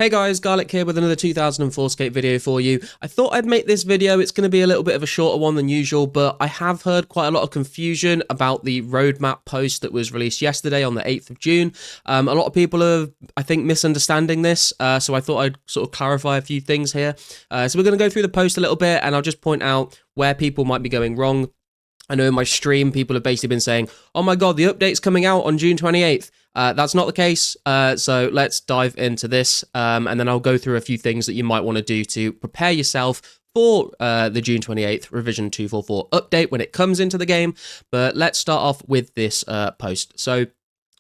Hey guys, Garlic here with another 2004scape video for you. I thought I'd make this video. It's going to be a little bit of a shorter one than usual, but I have heard quite a lot of confusion about the roadmap post that was released yesterday on the 8th of June. A lot of people are, I think, misunderstanding this, so I thought I'd sort of clarify a few things here. So we're going to go through the post a little bit, and I'll just point out where people might be going wrong. I know in my stream, people have basically been saying, oh my god, the update's coming out on June 28th. That's not the case, so let's dive into this, and then I'll go through a few things that you might want to do to prepare yourself for the June 28th Revision 244 update when it comes into the game. But let's start off with this post. So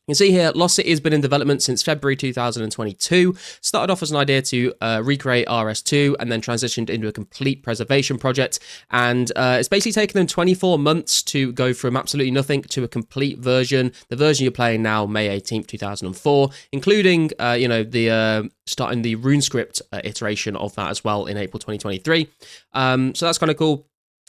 you can see here, Lost City has been in development since February 2022. Started off as an idea to recreate RS2 and then transitioned into a complete preservation project. And it's basically taken them 24 months to go from absolutely nothing to a complete version. The version you're playing now, May 18th, 2004, including, starting the RuneScript iteration of that as well in April 2023. So that's kind of cool.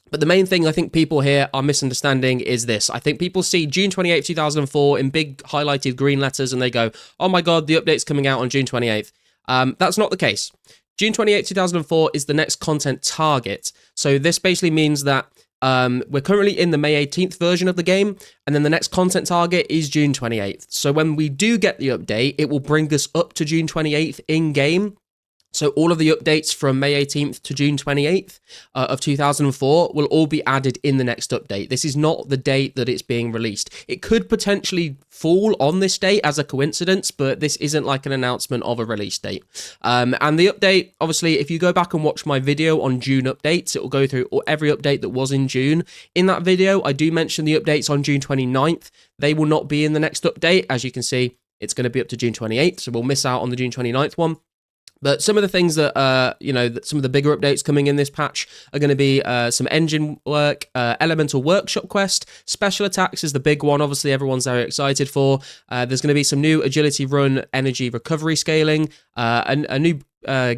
But the main thing I think people here are misunderstanding is this. I think people see June 28th, 2004 in big highlighted green letters and they go, oh my god, the update's coming out on June 28th. That's not the case. June 28th, 2004 is the next content target. So this basically means that we're currently in the May 18th version of the game, and then the next content target is June 28th. So when we do get the update, it will bring us up to June 28th in-game. So all of the updates from May 18th to June 28th of 2004 will all be added in the next update. This is not the date that it's being released. It could potentially fall on this date as a coincidence, but this isn't like an announcement of a release date. And the update, obviously, if you go back and watch my video on June updates, it will go through every update that was in June. In that video, I do mention the updates on June 29th. They will not be in the next update. As you can see, it's going to be up to June 28th, so we'll miss out on the June 29th one. But some of the things that, some of the bigger updates coming in this patch are going to be some engine work, elemental workshop quest, special attacks is the big one, obviously everyone's very excited for. There's going to be some new agility run energy recovery scaling, a new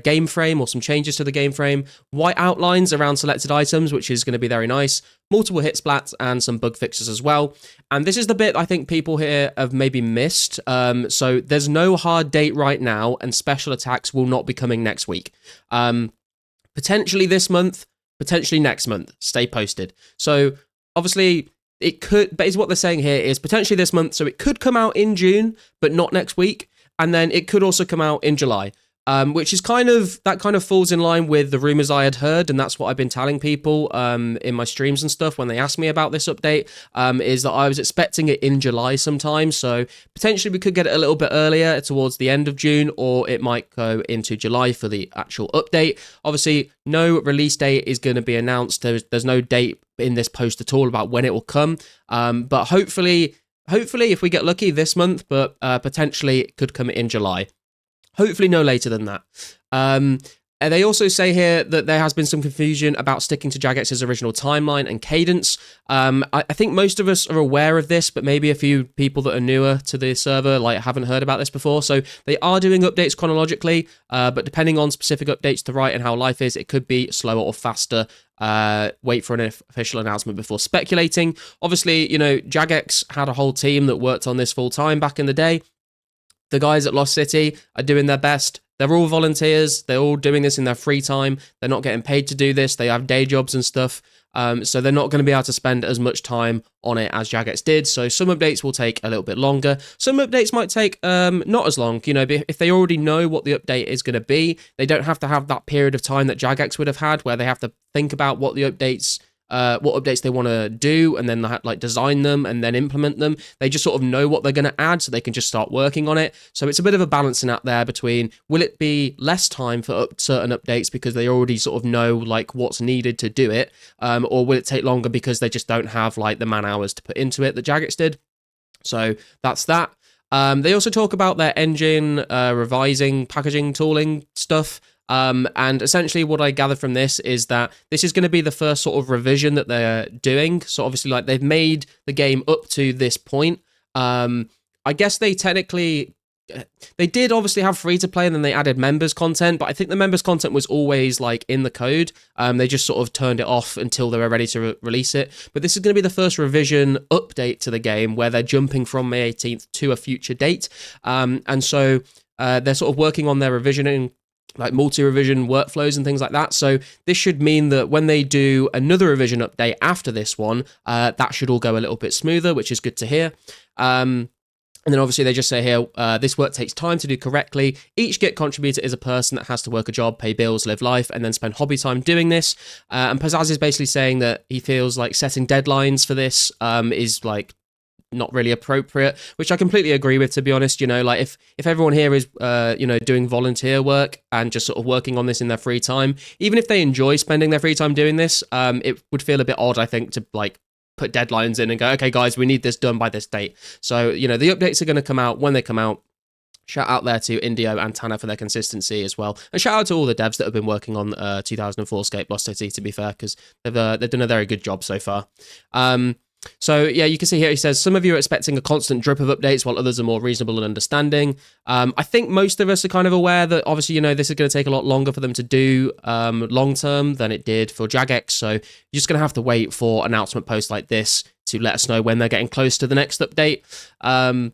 game frame or some changes to the game frame, white outlines around selected items, which is going to be very nice, multiple hit splats, and some bug fixes as well. And this is the bit I think people here have maybe missed. So there's no hard date right now, and special attacks will not be coming next week. Potentially this month, potentially next month. Stay posted. So obviously it could, basically what they're saying here is potentially this month, so it could come out in June, but not next week. And then it could also come out in July. Which is kind of falls in line with the rumors I had heard, and that's what I've been telling people in my streams and stuff when they asked me about this update, is that I was expecting it in July sometime, so potentially we could get it a little bit earlier towards the end of June, or it might go into July for the actual update. Obviously, no release date is going to be announced. There's no date in this post at all about when it will come, but hopefully if we get lucky this month, but potentially it could come in July. Hopefully no later than that. And they also say here that there has been some confusion about sticking to Jagex's original timeline and cadence. I think most of us are aware of this, but maybe a few people that are newer to the server haven't heard about this before. So they are doing updates chronologically, but depending on specific updates to write and how life is, it could be slower or faster. Wait for an official announcement before speculating. Obviously, Jagex had a whole team that worked on this full time back in the day. The guys at Lost City are doing their best. They're all volunteers. They're all doing this in their free time. They're not getting paid to do this. They have day jobs and stuff. So they're not going to be able to spend as much time on it as Jagex did. So some updates will take a little bit longer. Some updates might take not as long. If they already know what the update is going to be, they don't have to have that period of time that Jagex would have had where they have to think about what updates they want to do, and then design them and then implement them. They just sort of know what they're going to add, so they can just start working on it. So it's a bit of a balancing act there between, will it be less time for certain updates because they already sort of know what's needed to do it, or will it take longer because they just don't have the man hours to put into it that Jagex did. So that's that. They also talk about their engine revising, packaging, tooling stuff. And essentially what I gather from this is that this is going to be the first sort of revision that they're doing. So obviously they've made the game up to this point. I guess they did obviously have free to play, and then they added members content, but I think the members content was always in the code. They just sort of turned it off until they were ready to release it. But this is going to be the first revision update to the game where they're jumping from May 18th to a future date. And so they're sort of working on their revisioning, like multi-revision workflows and things like that. So this should mean that when they do another revision update after this one, that should all go a little bit smoother, which is good to hear. And then obviously they just say here, this work takes time to do correctly. Each Git contributor is a person that has to work a job, pay bills, live life, and then spend hobby time doing this. And Pizzazz is basically saying that he feels like setting deadlines for this is like not really appropriate, which I completely agree with, to be honest. You know, like if everyone here is doing volunteer work and just sort of working on this in their free time, even if they enjoy spending their free time doing this, it would feel a bit odd, I think, to like put deadlines in and go, okay guys, we need this done by this date. So, you know, the updates are going to come out when they come out. Shout out there to Indio and Tanner for their consistency as well. And shout out to all the devs that have been working on 2004scape Lost City, to be fair, because they've done a very good job so far. So yeah, you can see here, he says, some of you are expecting a constant drip of updates while others are more reasonable and understanding. I think most of us are kind of aware that obviously, you know, this is going to take a lot longer for them to do long term than it did for Jagex. So you're just going to have to wait for announcement posts like this to let us know when they're getting close to the next update. And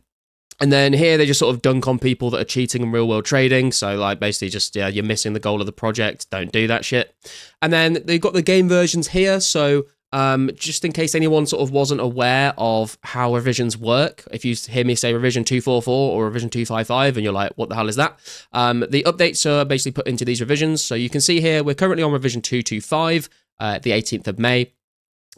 then here they just sort of dunk on people that are cheating in real world trading. So like basically just, yeah, you're missing the goal of the project. Don't do that shit. And then they've got the game versions here. So just in case anyone sort of wasn't aware of how revisions work, if you hear me say revision 244 or revision 255 and you're like, what the hell is that? The updates are basically put into these revisions. So you can see here, we're currently on revision 225, the 18th of May.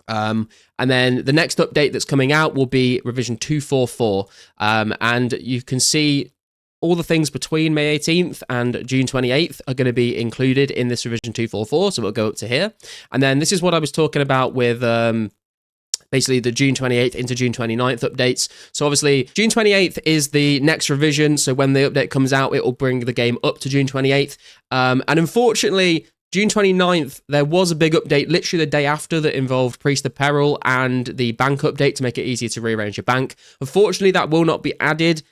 And then the next update that's coming out will be revision 244. And you can see all the things between May 18th and June 28th are going to be included in this revision 244, so we'll go up to here. And then this is what I was talking about with basically the June 28th into June 29th updates. So obviously June 28th is the next revision, so when the update comes out, it will bring the game up to June 28th. And unfortunately, June 29th, there was a big update literally the day after that involved Priest of Peril and the bank update to make it easier to rearrange your bank. Unfortunately, that will not be added,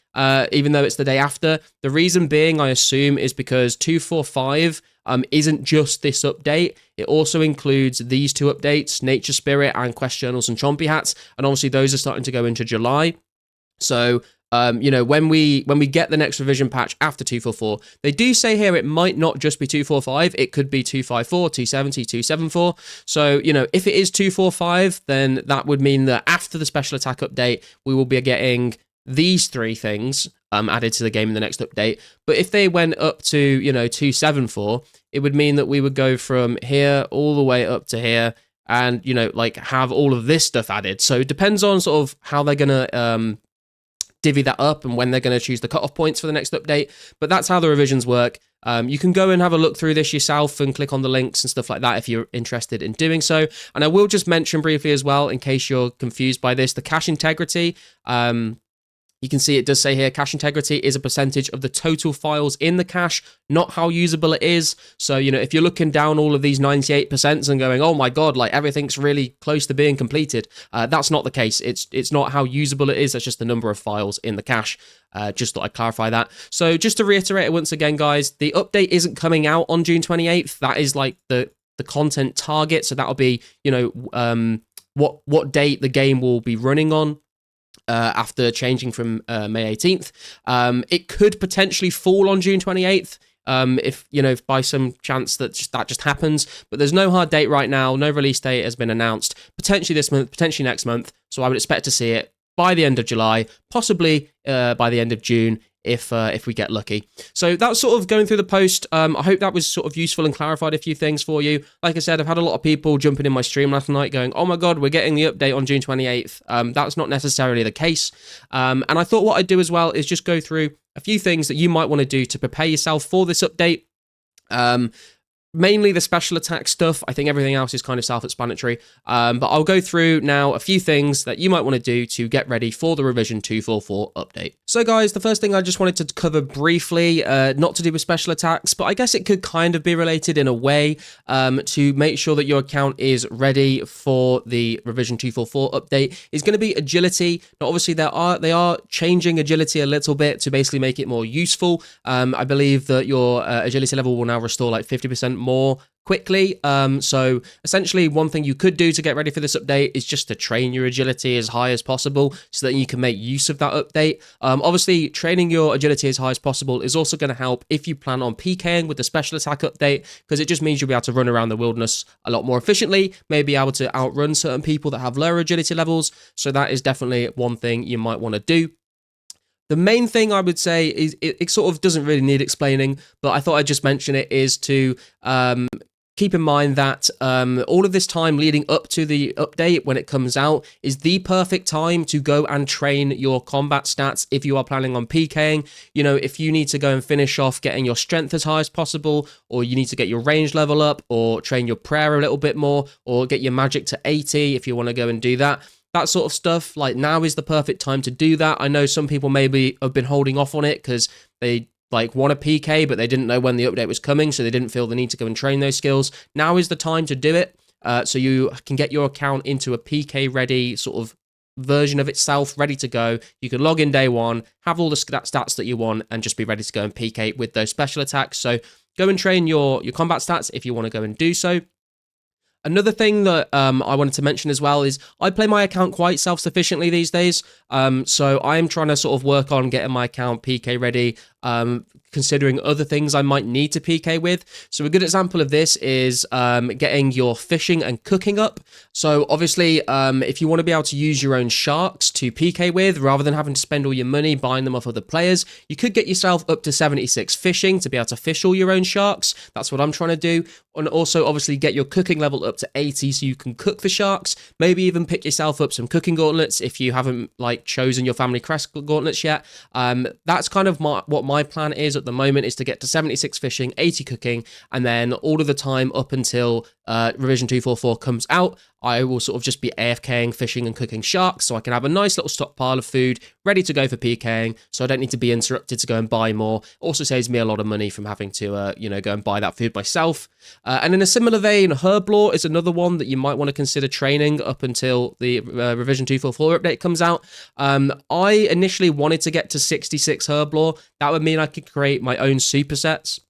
even though it's the day after. The reason being, I assume, is because 245 isn't just this update. It also includes these two updates, Nature Spirit and Quest Journals and Chompy Hats, and obviously those are starting to go into July. So you know, when we get the next revision patch after 244, they do say here it might not just be 245, it could be 254, 270, 274. So, you know, if it is 245, then that would mean that after the special attack update, we will be getting these three things added to the game in the next update. But if they went up to, you know, 274, it would mean that we would go from here all the way up to here and, you know, like have all of this stuff added. So it depends on sort of how they're going to divvy that up and when they're going to choose the cutoff points for the next update. But that's how the revisions work. You can go and have a look through this yourself and click on the links and stuff like that if you're interested in doing so. And I will just mention briefly as well, in case you're confused by this, the cache integrity. You can see it does say here, cache integrity is a percentage of the total files in the cache, not how usable it is. So, you know, if you're looking down all of these 98% and going, oh my God, like everything's really close to being completed, that's not the case. It's not how usable it is. That's just the number of files in the cache. Just thought I'd clarify that. So just to reiterate it once again, guys, the update isn't coming out on June 28th. That is like the content target. So that'll be, you know, what date the game will be running on. After changing from May 18th. It could potentially fall on June 28th if, you know, if by some chance that just happens. But there's no hard date right now. No release date has been announced. Potentially this month, potentially next month. So I would expect to see it by the end of July, possibly by the end of June, if we get lucky. So that's sort of going through the post. I hope that was sort of useful and clarified a few things for you. Like I said, I've had a lot of people jumping in my stream last night going, oh my God, we're getting the update on June 28th. That's not necessarily the case. And I thought what I'd do as well is just go through a few things that you might want to do to prepare yourself for this update. Mainly the special attack stuff. I think everything else is kind of self-explanatory. But I'll go through now a few things that you might want to do to get ready for the revision 244 update. So guys, the first thing I just wanted to cover briefly, not to do with special attacks, but I guess it could kind of be related in a way to make sure that your account is ready for the revision 244 update, is going to be agility. Now, obviously, they are changing agility a little bit to basically make it more useful. I believe that your agility level will now restore like 50% more quickly. So essentially, one thing you could do to get ready for this update is just to train your agility as high as possible so that you can make use of that update. Obviously, training your agility as high as possible is also going to help if you plan on PKing with the special attack update, because it just means you'll be able to run around the wilderness a lot more efficiently, maybe able to outrun certain people that have lower agility levels. So that is definitely one thing you might want to do. The main thing I would say is it sort of doesn't really need explaining, but I thought I'd just mention it, is to keep in mind that all of this time leading up to the update when it comes out is the perfect time to go and train your combat stats if you are planning on PKing. You know, if you need to go and finish off getting your strength as high as possible, or you need to get your range level up, or train your prayer a little bit more, or get your magic to 80 if you want to go and do that. That sort of stuff, like, now is the perfect time to do that. I know some people maybe have been holding off on it because they want a PK, but they didn't know when the update was coming, so they didn't feel the need to go and train those skills. Now is the time to do it, so you can get your account into a PK ready sort of version of itself, ready to go. You can log in day one, have all the stats that you want, and just be ready to go and PK with those special attacks. So go and train your combat stats if you want to go and do so. Another thing that I wanted to mention as well is I play my account quite self-sufficiently these days. So I'm trying to sort of work on getting my account PK ready, considering other things I might need to PK with. So a good example of this is getting your fishing and cooking up. So obviously, if you want to be able to use your own sharks to PK with, rather than having to spend all your money buying them off other players, you could get yourself up to 76 fishing to be able to fish all your own sharks. That's what I'm trying to do. And also, obviously, get your cooking level up to 80 so you can cook the sharks. Maybe even pick yourself up some cooking gauntlets if you haven't chosen your family crest gauntlets yet. That's kind of what my plan is at the moment, is to get to 76 fishing, 80 cooking, and then all of the time up until Revision 244 comes out, I will sort of just be AFKing, fishing and cooking sharks, so I can have a nice little stockpile of food ready to go for PKing, so I don't need to be interrupted to go and buy more. Also saves me a lot of money from having to, go and buy that food myself. And in a similar vein, herb lore is another one that you might want to consider training up until the Revision 244 update comes out. I initially wanted to get to 66 herb lore. That would mean I could create my own supersets.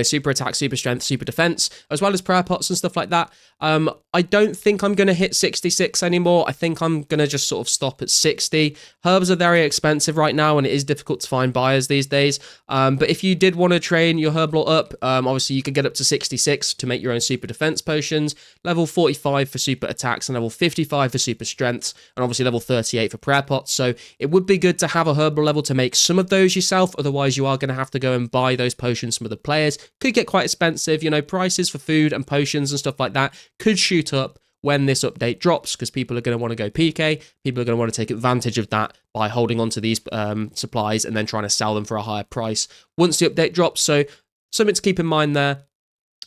Super attack, super strength, super defense, as well as prayer pots and stuff like that. I don't think I'm going to hit 66 anymore. I think I'm going to just sort of stop at 60. Herbs are very expensive right now, and it is difficult to find buyers these days. But if you did want to train your herb lore up, obviously you could get up to 66 to make your own super defense potions, level 45 for super attacks, and level 55 for super strengths, and obviously level 38 for prayer pots. So it would be good to have a herb lore level to make some of those yourself. Otherwise, you are going to have to go and buy those potions from other players. Could get quite expensive. Prices for food and potions and stuff like that could shoot up when this update drops, because people are going to want to go PK. People are going to want to take advantage of that by holding on to these supplies and then trying to sell them for a higher price once the update drops. So something to keep in mind there.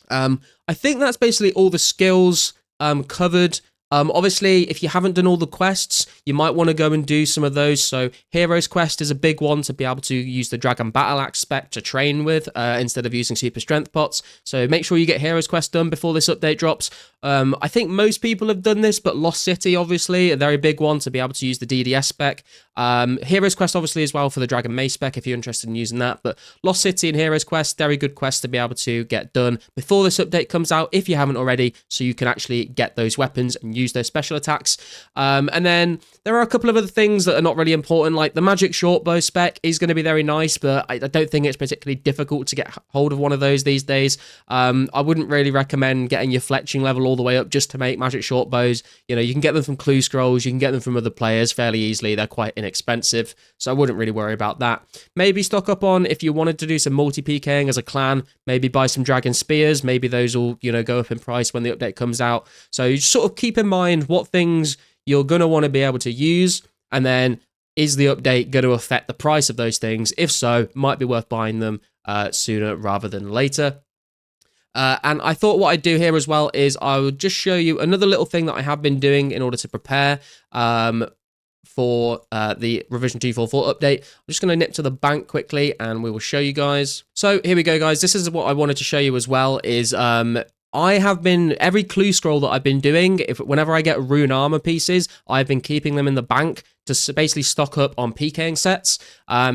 I think that's basically all the skills covered. Obviously, if you haven't done all the quests, you might want to go and do some of those. So Heroes Quest is a big one to be able to use the Dragon Battle Axe spec to train with instead of using Super Strength pots. So make sure you get Heroes Quest done before this update drops. I think most people have done this, but Lost City, obviously, a very big one to be able to use the DDS spec. Heroes Quest, obviously, as well for the Dragon Mace spec if you're interested in using that. But Lost City and Heroes Quest, very good quests to be able to get done before this update comes out, if you haven't already, so you can actually get those weapons and use those special attacks. And then there are a couple of other things that are not really important, like the magic short bow spec is going to be very nice, but I don't think it's particularly difficult to get hold of one of those these days. I wouldn't really recommend getting your fletching level all the way up just to make magic short bows. You can get them from clue scrolls, you can get them from other players fairly easily. They're quite inexpensive, so I wouldn't really worry about that. Maybe stock up on, if you wanted to do some multi-PKing as a clan, maybe buy some dragon spears. Maybe those will, go up in price when the update comes out. So you just sort of keep in mind what things you're going to want to be able to use, and then is the update going to affect the price of those things? If so, might be worth buying them sooner rather than later. And I thought what I'd do here as well is I would just show you another little thing that I have been doing in order to prepare for the Revision 244 update. I'm just going to nip to the bank quickly and we will show you guys. So here we go, guys. This is what I wanted to show you as well is I have been, every clue scroll that I've been doing, whenever I get rune armor pieces, I've been keeping them in the bank to basically stock up on PKing sets.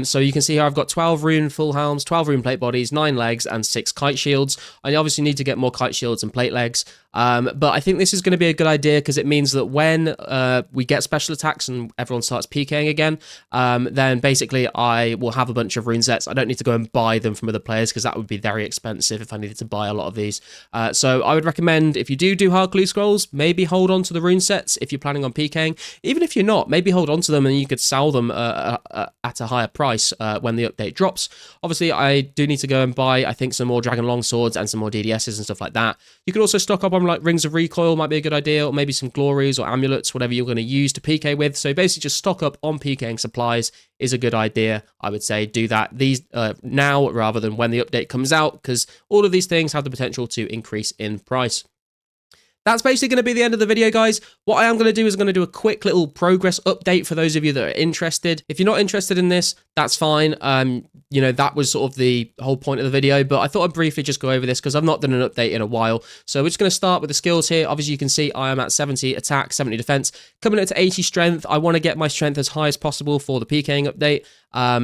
So you can see here I've got 12 rune full helms, 12 rune plate bodies, 9 legs, and 6 kite shields. I obviously need to get more kite shields and plate legs. But I think this is going to be a good idea because it means that when we get special attacks and everyone starts PKing again, then basically I will have a bunch of rune sets. I don't need to go and buy them from other players because that would be very expensive if I needed to buy a lot of these. So I would recommend, if you do hard clue scrolls, maybe hold on to the rune sets if you're planning on PKing. Even if you're not, maybe hold on to them and you could sell them at a higher price when the update drops. Obviously, I do need to go and buy, I think, some more Dragon Longswords and some more DDSs and stuff like that. You could also stock up on like Rings of Recoil, might be a good idea, or maybe some Glories or Amulets, whatever you're going to use to PK with. So basically just stock up on PKing supplies is a good idea. I would say do that now rather than when the update comes out, because all of these things have the potential to increase in price. That's basically going to be the end of the video, guys. What I am going to do is I'm going to do a quick little progress update for those of you that are interested. If you're not interested in this, that's fine. You know, that was sort of the whole point of the video, but I thought I'd briefly just go over this because I've not done an update in a while. So we're just going to start with the skills here. Obviously, you can see I am at 70 attack, 70 defense, coming up to 80 strength. I want to get my strength as high as possible for the PKing update.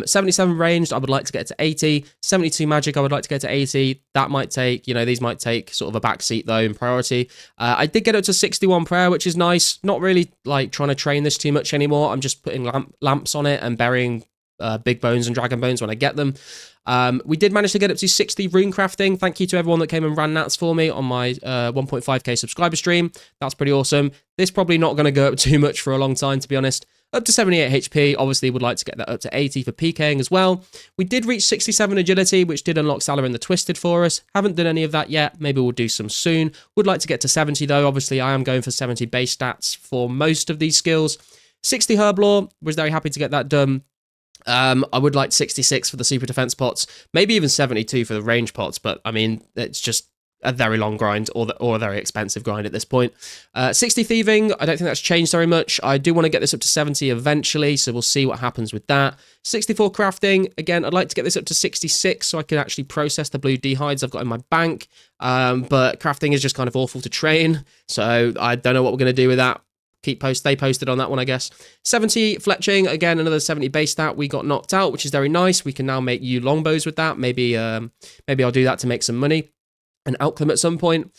77 ranged, I would like to get to 80. 72 magic, I would like to get to 80. That might take, you know, these might take sort of a back seat though in priority. I did get up to 61 prayer, which is nice. Not really like trying to train this too much anymore. I'm just putting lamps on it and burying big bones and dragon bones when I get them. We did manage to get up to 60 rune crafting. Thank you to everyone that came and ran nats for me on my 1.5k subscriber stream. That's pretty awesome. This probably not going to go up too much for a long time, to be honest. Up to 78 HP, obviously would like to get that up to 80 for PKing as well. We did reach 67 agility, which did unlock Salah in the Twisted for us. Haven't done any of that yet, maybe we'll do some soon. Would like to get to 70 though, obviously I am going for 70 base stats for most of these skills. 60 herb lore, was very happy to get that done. I would like 66 for the super defense pots, maybe even 72 for the range pots, but I mean, it's just a very long grind or a very expensive grind at this point. 60 thieving, I don't think that's changed very much. I do want to get this up to 70 eventually, so we'll see what happens with that. 64 crafting, again, I'd like to get this up to 66 so I can actually process the blue dehides I've got in my bank, but crafting is just kind of awful to train, so I don't know what we're going to do with that. Stay posted on that one, I guess. 70 fletching, again, another 70 base stat. We got knocked out, which is very nice. We can now make yew longbows with that. Maybe I'll do that to make some money and out them at some point.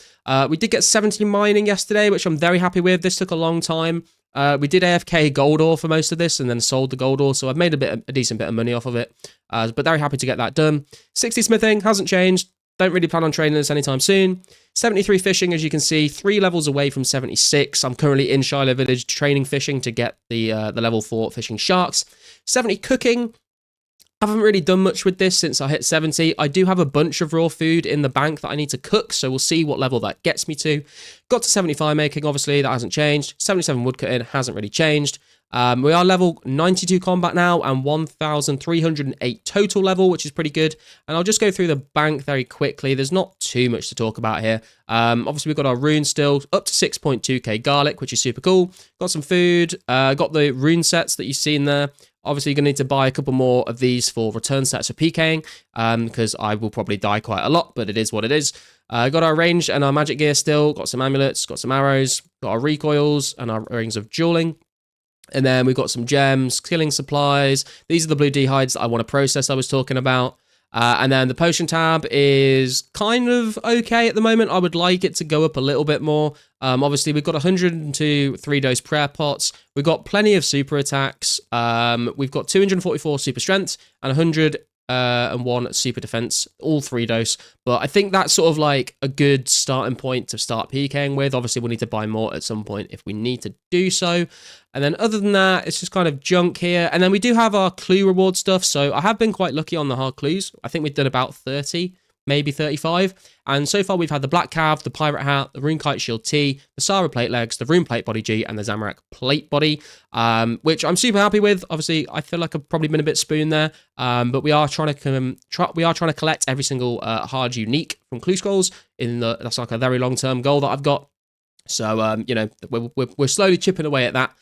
We did get 70 mining yesterday, which I'm very happy with. This took a long time. We did AFK gold ore for most of this and then sold the gold ore, so I've made a decent bit of money off of it. But very happy to get that done. 60 smithing, hasn't changed. Don't really plan on training this anytime soon. 73 fishing, as you can see, 3 levels away from 76. I'm currently in Shiloh Village training fishing to get the level 4 fishing sharks. 70 cooking. I haven't really done much with this since I hit 70. I do have a bunch of raw food in the bank that I need to cook, so we'll see what level that gets me to. Got to 70 fire making, obviously, that hasn't changed. 77 woodcutting hasn't really changed. We are level 92 combat now and 1,308 total level, which is pretty good. And I'll just go through the bank very quickly. There's not too much to talk about here. Obviously, we've got our runes still up to 6.2k garlic, which is super cool. Got some food. Got the rune sets that you've seen there. Obviously, you're going to need to buy a couple more of these for return sets for PKing, because I will probably die quite a lot, but it is what it is. Got our range and our magic gear still. Got some amulets, got some arrows, got our recoils and our rings of dueling. And then we've got some gems, killing supplies. These are the blue dehides that I want to process I was talking about. And then the potion tab is kind of okay at the moment. I would like it to go up a little bit more. Obviously, we've got 102 3-dose prayer pots. We've got plenty of super attacks. We've got 244 super strength and 101 super defense, all 3-dose. But I think that's sort of like a good starting point to start PKing with. Obviously, we'll need to buy more at some point if we need to do so. And then other than that, it's just kind of junk here. And then we do have our clue reward stuff. So I have been quite lucky on the hard clues. I think we've done about 30, maybe 35. And so far we've had the Black Cav, the Pirate Hat, the Rune Kite Shield T, the Sara Plate Legs, the Rune Plate Body G, and the Zamorak Plate Body, which I'm super happy with. Obviously, I feel like I've probably been a bit spoon there, but we are trying to collect every single hard unique from Clue Scrolls. That's like a very long-term goal that I've got. So, you know, we're slowly chipping away at that.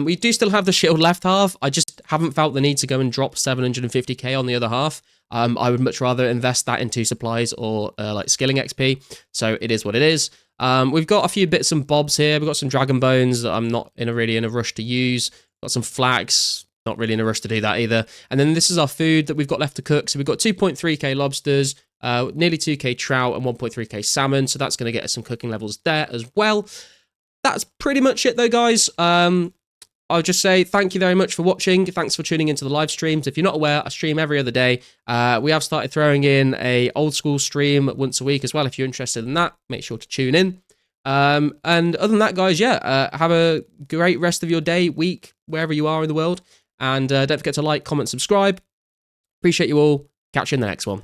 We do still have the shield left half. I just haven't felt the need to go and drop 750k on the other half. I would much rather invest that into supplies or like skilling XP. So it is what it is. We've got a few bits and bobs here. We've got some dragon bones that I'm not really in a rush to use. Got some flax. Not really in a rush to do that either. And then this is our food that we've got left to cook. So we've got 2.3k lobsters, nearly 2k trout, and 1.3k salmon. So that's going to get us some cooking levels there as well. That's pretty much it though, guys. I'll just say thank you very much for watching. Thanks for tuning into the live streams. If you're not aware, I stream every other day. We have started throwing in a old school stream once a week as well. If you're interested in that, make sure to tune in. And other than that, guys, have a great rest of your day, week, wherever you are in the world. And don't forget to like, comment, subscribe. Appreciate you all. Catch you in the next one.